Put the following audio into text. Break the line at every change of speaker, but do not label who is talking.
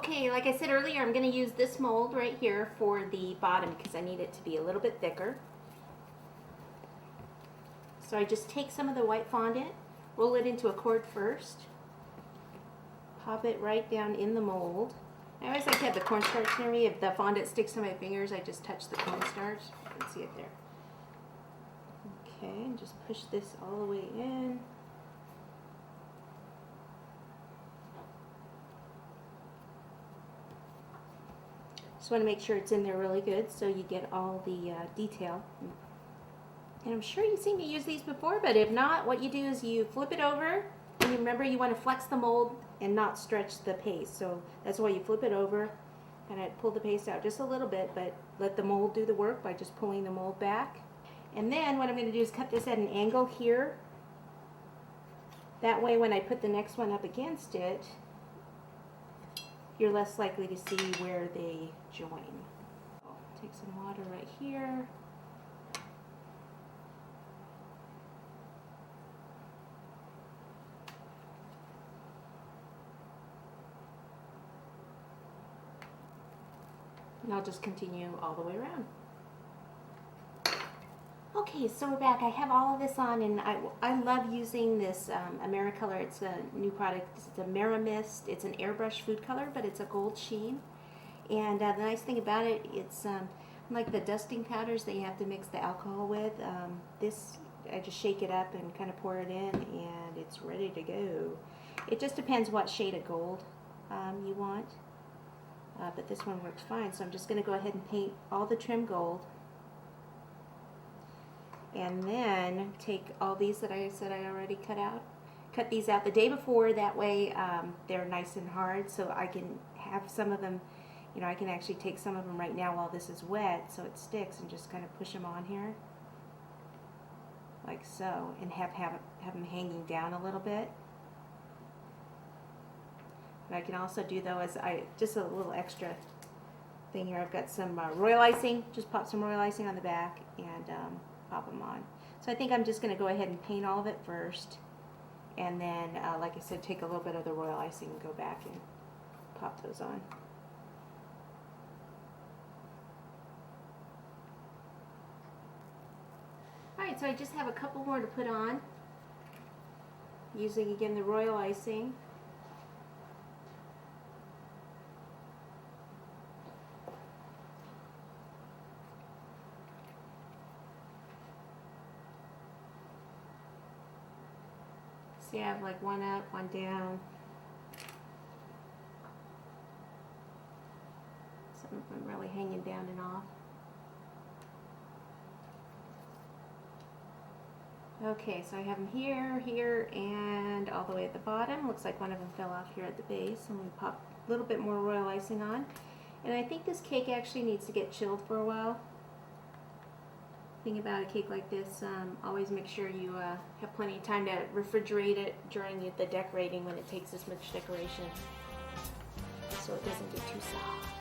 Okay, like I said earlier, I'm going to use this mold right here for the bottom because I need it to be a little bit thicker. So I just take some of the white fondant, roll it into a cord first, pop it right down in the mold. I always like to have the cornstarch near me. If the fondant sticks to my fingers, I just touch the cornstarch. You can see it there. Okay, and just push this all the way in. Just want to make sure it's in there really good so you get all the detail. And I'm sure you've seen me use these before, but if not, what you do is you flip it over, and you remember you want to flex the mold and not stretch the paste. So that's why you flip it over, and I pull the paste out just a little bit, but let the mold do the work by just pulling the mold back. And then what I'm going to do is cut this at an angle here. That way when I put the next one up against it, you're less likely to see where they join. Take some water right here. And I'll just continue all the way around. Okay, so we're back. I have all of this on, and I love using this Americolor. It's a new product. It's a Meramist. It's an airbrush food color, but it's a gold sheen. And the nice thing about it, it's like the dusting powders that you have to mix the alcohol with. This, I just shake it up and kind of pour it in, and it's ready to go. It just depends what shade of gold you want. But this one works fine, so I'm just going to go ahead and paint all the trim gold. And then take all these that I said I already cut these out the day before, that way they're nice and hard, so I can have some of them, you know, I can actually take some of them right now while this is wet so it sticks, and just kind of push them on here like so, and have them hanging down a little bit. What I can also do though is just a little extra thing here. I've got some royal icing. Just pop some royal icing on the back and pop them on. So I think I'm just going to go ahead and paint all of it first, and then like I said, take a little bit of the royal icing and go back and pop those on. Alright, so I just have a couple more to put on, using again the royal icing. See, I have like one up, one down. Some of them really hanging down and off. Okay, so I have them here, here, and all the way at the bottom. Looks like one of them fell off here at the base. I'm going to pop a little bit more royal icing on. And I think this cake actually needs to get chilled for a while. Thing about a cake like this, always make sure you have plenty of time to refrigerate it during the decorating when it takes this much decoration, so it doesn't get too soft.